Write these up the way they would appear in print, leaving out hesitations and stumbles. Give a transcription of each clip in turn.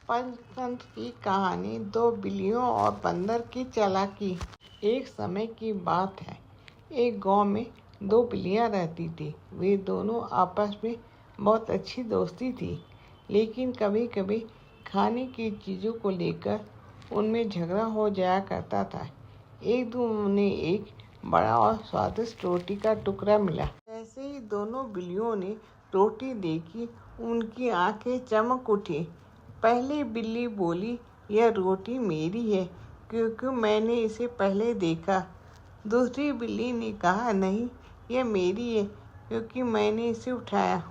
पंचतंत्र की कहानी दो बिल्लियों और बंदर की चालाकी। एक समय की बात है। एक गांव में दो बिल्लियां रहती थी। वे दोनों आपस में बहुत अच्छी दोस्ती थी, लेकिन कभी कभी खाने की चीज़ों को लेकर उनमें झगड़ा हो जाया करता था। एक दिन उन्हें एक बड़ा और स्वादिष्ट रोटी का टुकड़ा मिला। जैसे ही दोनों बिल्लियों ने रोटी देखी, उनकी आंखें चमक उठी। पहली बिल्ली बोली, यह रोटी मेरी है क्योंकि मैंने इसे पहले देखा। दूसरी बिल्ली ने कहा, नहीं, यह मेरी है क्योंकि मैंने इसे उठाया।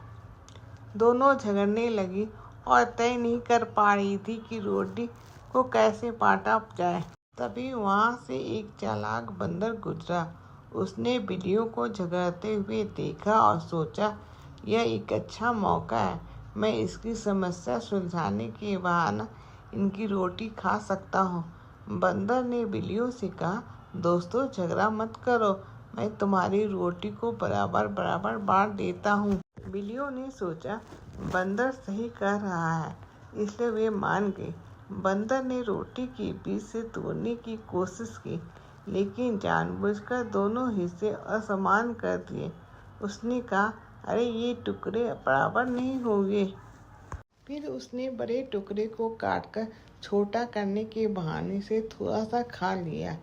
दोनों झगड़ने लगी और तय नहीं कर पा रही थी कि रोटी को कैसे बांटा जाए। तभी वहाँ से एक चालाक बंदर गुजरा। उसने बिल्लियों को झगड़ते हुए देखा और सोचा, यह एक अच्छा मौका है। मैं इसकी समस्या सुलझाने के बहाने इनकी रोटी खा सकता हूँ। बंदर ने बिल्लियों से कहा, दोस्तों, झगड़ा मत करो, मैं तुम्हारी रोटी को बराबर बराबर बांट देता हूँ। बिल्लियों ने सोचा, बंदर सही कह रहा है, इसलिए वे मान गए। बंदर ने रोटी के बीच से तोड़ने की कोशिश की, लेकिन जानबूझकर दोनों हिस्से असमान कर दिए। उसने कहा, अरे, ये टुकड़े बराबर नहीं होंगे। फिर उसने बड़े टुकड़े को काटकर छोटा करने के बहाने से थोड़ा सा खा लिया,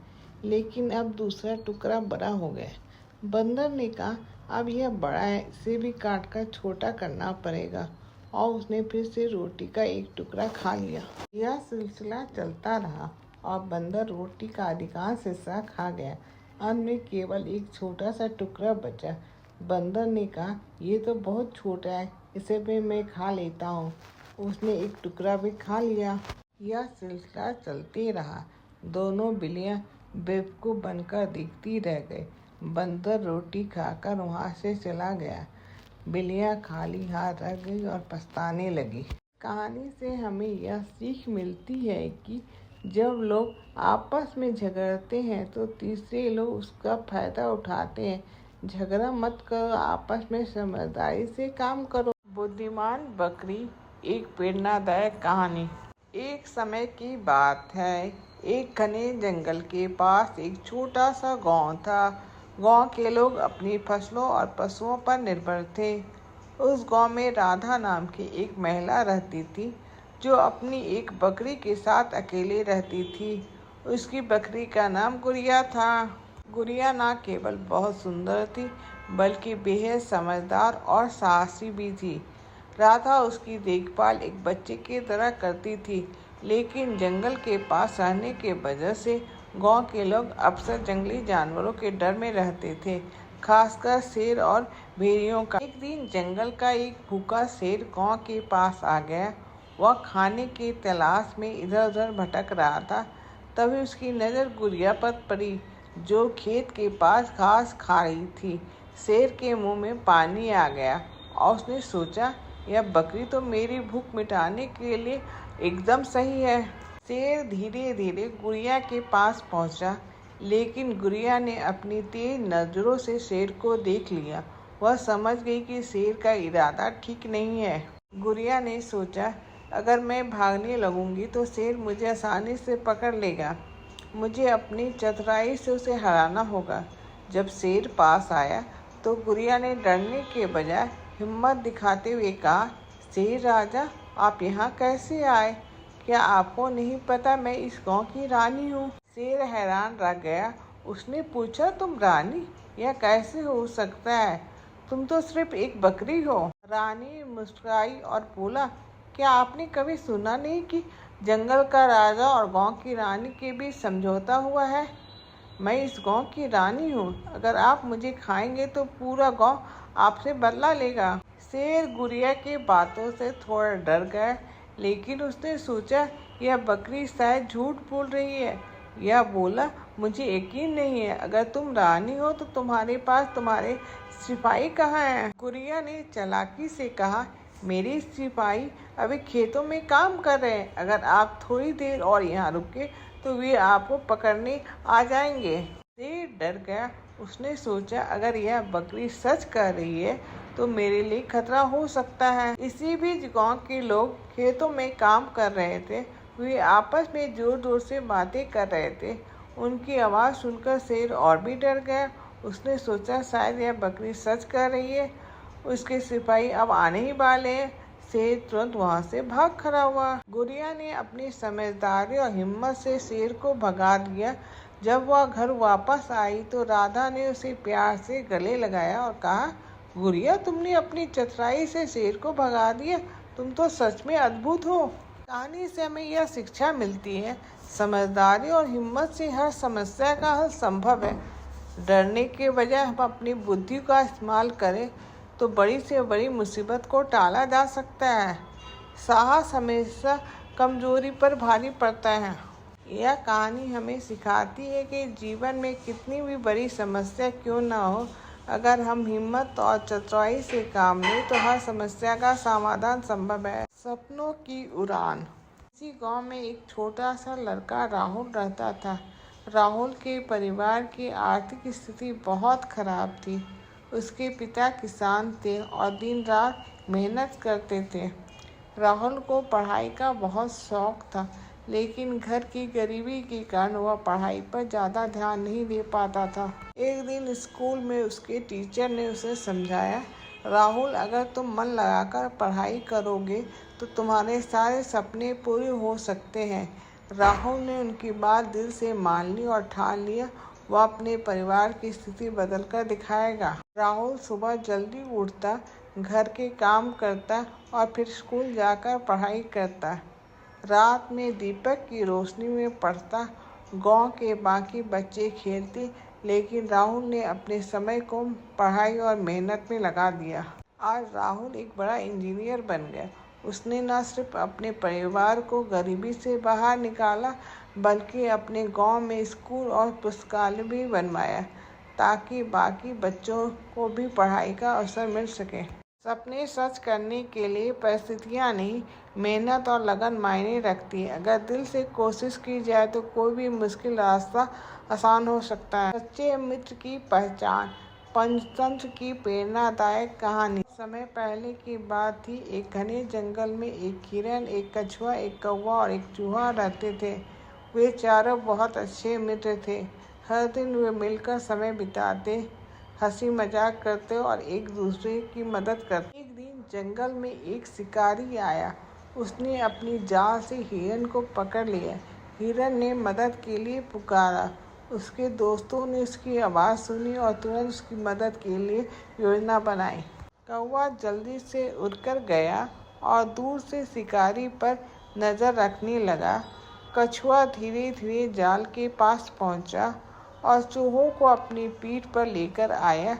लेकिन अब दूसरा टुकड़ा बड़ा हो गया। बंदर ने कहा, अब यह बड़ा है, इसे भी काटकर छोटा करना पड़ेगा, और उसने फिर से रोटी का एक टुकड़ा खा लिया। यह सिलसिला चलता रहा और बंदर रोटी का अधिकांश हिस्सा खा गया। अंत में केवल एक छोटा सा टुकड़ा बचा। बंदर ने कहा, ये तो बहुत छोटा है, इसे भी मैं खा लेता हूँ। उसने एक टुकड़ा भी खा लिया। यह सिलसिला चलते रहा। दोनों बिल्लियाँ बेवकूफ़ बनकर दिखती रह गई। बंदर रोटी खाकर वहाँ से चला गया। बिल्लियाँ खाली हाथ रह गई और पछताने लगी। कहानी से हमें यह सीख मिलती है कि जब लोग आपस में झगड़ते हैं तो तीसरे लोग उसका फायदा उठाते हैं। झगड़ा मत करो, आपस में समझदारी से काम करो। बुद्धिमान बकरी, एक प्रेरणादायक कहानी। एक समय की बात है। एक घने जंगल के पास एक छोटा सा गांव था। गांव के लोग अपनी फसलों और पशुओं पर निर्भर थे। उस गांव में राधा नाम की एक महिला रहती थी, जो अपनी एक बकरी के साथ अकेले रहती थी। उसकी बकरी का नाम गुड़िया था। गुड़िया न केवल बहुत सुंदर थी, बल्कि बेहद समझदार और साहसी भी थी। राधा उसकी देखभाल एक बच्चे की तरह करती थी, लेकिन जंगल के पास रहने के वजह से गांव के लोग अक्सर जंगली जानवरों के डर में रहते थे, खासकर शेर और भेड़ियों का। एक दिन जंगल का एक भूखा शेर गांव के पास आ गया। वह खाने की तलाश में इधर उधर भटक रहा था। तभी उसकी नज़र गुड़िया पर पड़ी, जो खेत के पास घास खा रही थी। शेर के मुंह में पानी आ गया और उसने सोचा, यह बकरी तो मेरी भूख मिटाने के लिए एकदम सही है। शेर धीरे धीरे गुड़िया के पास पहुंचा, लेकिन गुड़िया ने अपनी तेज नज़रों से शेर को देख लिया। वह समझ गई कि शेर का इरादा ठीक नहीं है। गुड़िया ने सोचा, अगर मैं भागने लगूंगी तो शेर मुझे आसानी से पकड़ लेगा। मुझे अपनी चतुराई से उसे हराना होगा। जब शेर पास आया तो गुड़िया ने डरने के बजाय हिम्मत दिखाते हुए कहा, शेर राजा, आप यहाँ कैसे आए? क्या आपको नहीं पता मैं इस गांव की रानी हूँ? शेर हैरान रह गया। उसने पूछा, तुम रानी? यह कैसे हो सकता है? तुम तो सिर्फ एक बकरी हो। रानी मुस्कुराई और बोला, क्या आपने कभी सुना नहीं कि जंगल का राजा और गांव की रानी के बीच समझौता हुआ है? मैं इस गांव की रानी हूँ। अगर आप मुझे खाएंगे तो पूरा गांव आपसे बदला लेगा। शेर गुड़िया की बातों से थोड़ा डर गया, लेकिन उसने सोचा, यह बकरी शायद झूठ बोल रही है। यह बोला, मुझे यकीन नहीं है। अगर तुम रानी हो तो तुम्हारे पास तुम्हारे सिपाही कहाँ हैं? गुड़िया ने चालाकी से कहा, मेरे सिपाही अभी खेतों में काम कर रहे हैं। अगर आप थोड़ी देर और यहाँ रुके तो वे आपको पकड़ने आ जाएंगे। शेर डर गया। उसने सोचा, अगर यह बकरी सच कह रही है तो मेरे लिए खतरा हो सकता है। इसी बीच गांव के लोग खेतों में काम कर रहे थे। वे आपस में जोर जोर से बातें कर रहे थे। उनकी आवाज़ सुनकर शेर और भी डर गया। उसने सोचा शायद यह बकरी सच कह रही है, उसके सिपाही अब आने ही वाले हैं। शेर तुरंत वहां से भाग खड़ा हुआ। गुड़िया ने अपनी समझदारी और हिम्मत से शेर को भगा दिया। जब वह घर वापस आई तो राधा ने उसे प्यार से गले लगाया और कहा, गुड़िया, तुमने अपनी चतुराई से शेर को भगा दिया। तुम तो सच में अद्भुत हो। कहानी से हमें यह शिक्षा मिलती है, समझदारी और हिम्मत से हर समस्या का हल संभव है। डरने के बजाय हम अपनी बुद्धि का इस्तेमाल करें तो बड़ी से बड़ी मुसीबत को टाला जा सकता है। साहस हमेशा कमजोरी पर भारी पड़ता है। यह कहानी हमें सिखाती है कि जीवन में कितनी भी बड़ी समस्या क्यों न हो, अगर हम हिम्मत और चतुराई से काम लें तो हर समस्या का समाधान संभव है। सपनों की उड़ान। इसी गांव में एक छोटा सा लड़का राहुल रहता था। राहुल के परिवार की आर्थिक स्थिति बहुत खराब थी। उसके पिता किसान थे और दिन रात मेहनत करते थे। राहुल को पढ़ाई का बहुत शौक था, लेकिन घर की गरीबी के कारण वह पढ़ाई पर ज़्यादा ध्यान नहीं दे पाता था। एक दिन स्कूल में उसके टीचर ने उसे समझाया, राहुल, अगर तुम मन लगाकर पढ़ाई करोगे तो तुम्हारे सारे सपने पूरे हो सकते हैं। राहुल ने उनकी बात दिल से मान ली और ठान लिया वह अपने परिवार की स्थिति बदलकर दिखाएगा। राहुल सुबह जल्दी उठता, घर के काम करता और फिर स्कूल जाकर पढ़ाई करता। रात में दीपक की रोशनी में पढ़ता। गांव के बाकी बच्चे खेलते, लेकिन राहुल ने अपने समय को पढ़ाई और मेहनत में लगा दिया। आज राहुल एक बड़ा इंजीनियर बन गया। उसने न सिर्फ अपने परिवार को गरीबी से बाहर निकाला, बल्कि अपने गांव में स्कूल और पुस्तकालय भी बनवाया, ताकि बाकी बच्चों को भी पढ़ाई का अवसर मिल सके। सपने सच करने के लिए परिस्थितियां नहीं, मेहनत और लगन मायने रखती है। अगर दिल से कोशिश की जाए तो कोई भी मुश्किल रास्ता आसान हो सकता है। सच्चे मित्र की पहचान। पंचतंत्र की प्रेरणादायक कहानी। समय पहले की बात थी। एक घने जंगल में एक हिरन, एक कछुआ, एक कौवा और एक चूहा रहते थे। वे चारों बहुत अच्छे मित्र थे। हर दिन वे मिलकर समय बिताते, हंसी मजाक करते और एक दूसरे की मदद करते। एक दिन जंगल में एक शिकारी आया। उसने अपनी जाल से हिरन को पकड़ लिया। हिरन ने मदद के लिए पुकारा। उसके दोस्तों ने उसकी आवाज़ सुनी और तुरंत उसकी मदद के लिए योजना बनाई। कौवा जल्दी से उड़कर गया और दूर से शिकारी पर नज़र रखने लगा। कछुआ धीरे धीरे जाल के पास पहुंचा और चूहों को अपनी पीठ पर लेकर आया।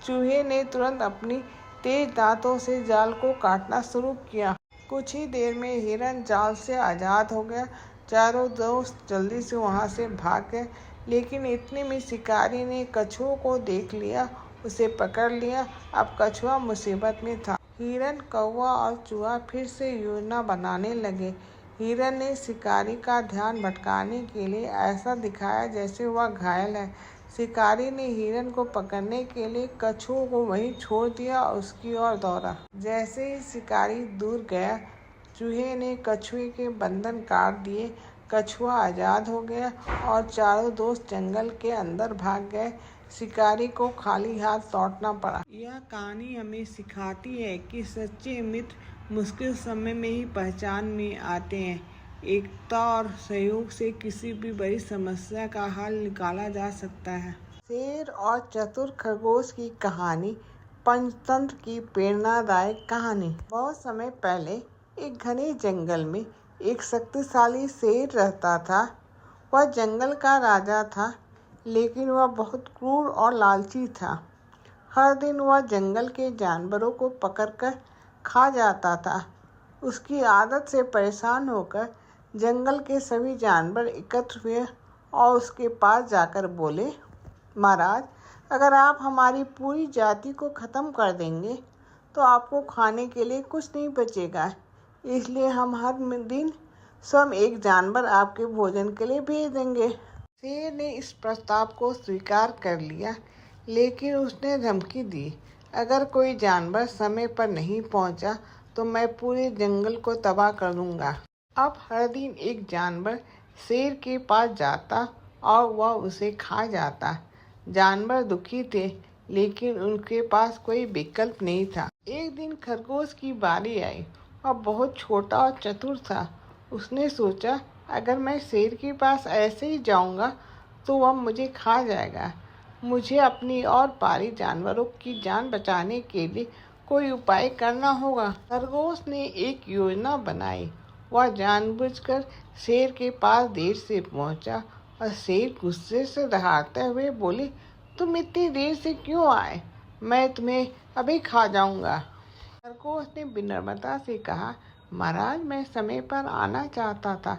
चूहे ने तुरंत अपनी तेज दांतों से जाल को काटना शुरू किया। कुछ ही देर में हिरन जाल से आज़ाद हो गया। चारों दोस्त जल्दी से वहां से भाग गए, लेकिन इतने में शिकारी ने कछुओं को देख लिया, उसे पकड़ लिया। अब कछुआ मुसीबत में था। हिरन, कौवा और चूहा फिर से योजना बनाने लगे। हिरन ने शिकारी का ध्यान भटकाने के लिए ऐसा दिखाया जैसे वह घायल है। शिकारी ने हिरन को पकड़ने के लिए कछुओं को वहीं छोड़ दिया और उसकी ओर दौड़ा। जैसे ही शिकारी दूर गया, चूहे ने कछुए के बंधन काट दिए। कछुआ आज़ाद हो गया और चारों दोस्त जंगल के अंदर भाग गए। शिकारी को खाली हाथ लौटना पड़ा। यह कहानी हमें सिखाती है कि सच्चे मित्र मुश्किल समय में ही पहचान में आते हैं। एकता और सहयोग से किसी भी बड़ी समस्या का हल निकाला जा सकता है। शेर और चतुर खरगोश की कहानी। पंचतंत्र की प्रेरणादायक कहानी। बहुत समय पहले एक घने जंगल में एक शक्तिशाली शेर रहता था। वह जंगल का राजा था, लेकिन वह बहुत क्रूर और लालची था। हर दिन वह जंगल के जानवरों को पकड़कर खा जाता था। उसकी आदत से परेशान होकर जंगल के सभी जानवर एकत्र हुए और उसके पास जाकर बोले, महाराज, अगर आप हमारी पूरी जाति को ख़त्म कर देंगे तो आपको खाने के लिए कुछ नहीं बचेगा। इसलिए हम हर दिन स्वयं एक जानवर आपके भोजन के लिए भेज देंगे। शेर ने इस प्रस्ताव को स्वीकार कर लिया, लेकिन उसने धमकी दी, अगर कोई जानवर समय पर नहीं पहुंचा तो मैं पूरे जंगल को तबाह कर दूंगा। अब हर दिन एक जानवर शेर के पास जाता और वह उसे खा जाता। जानवर दुखी थे, लेकिन उनके पास कोई विकल्प नहीं था। एक दिन खरगोश की बारी आई। वह बहुत छोटा और चतुर था। उसने सोचा, अगर मैं शेर के पास ऐसे ही जाऊंगा तो वह मुझे खा जाएगा। मुझे अपनी और पारी जानवरों की जान बचाने के लिए कोई उपाय करना होगा। खरगोश ने एक योजना बनाई। वह जानबूझकर शेर के पास देर से पहुंचा और शेर गुस्से से दहाड़ते हुए बोले, तुम इतनी देर से क्यों आए? मैं तुम्हें अभी खा जाऊंगा। खरगोश ने विनम्रता से कहा, महाराज, मैं समय पर आना चाहता था,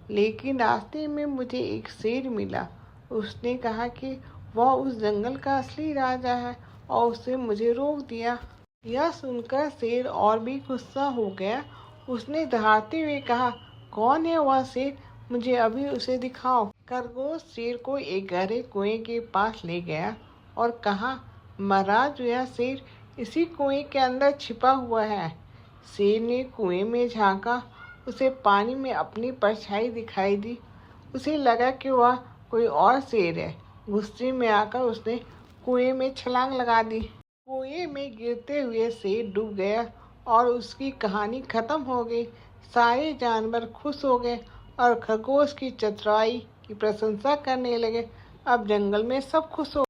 लेकिन रास्ते में मुझे एक शेर मिला। उसने कहा कि वह उस जंगल का असली राजा है और उसने मुझे रोक दिया। यह सुनकर शेर और भी गुस्सा हो गया। उसने दहाड़ते हुए कहा, कौन है वह शेर? मुझे अभी उसे दिखाओ। खरगोश शेर को एक गहरे कुएं के पास ले गया और कहा, महाराज, यह शेर इसी कुएं के अंदर छिपा हुआ है। शेर ने कुएं में झांका। उसे पानी में अपनी परछाई दिखाई दी। उसे लगा कि वह कोई और शेर है। गुस्से में आकर उसने कुएं में छलांग लगा दी। कुएं में गिरते हुए शेर डूब गया और उसकी कहानी खत्म हो गई। सारे जानवर खुश हो गए और खरगोश की चतुराई की प्रशंसा करने लगे। अब जंगल में सब खुश हो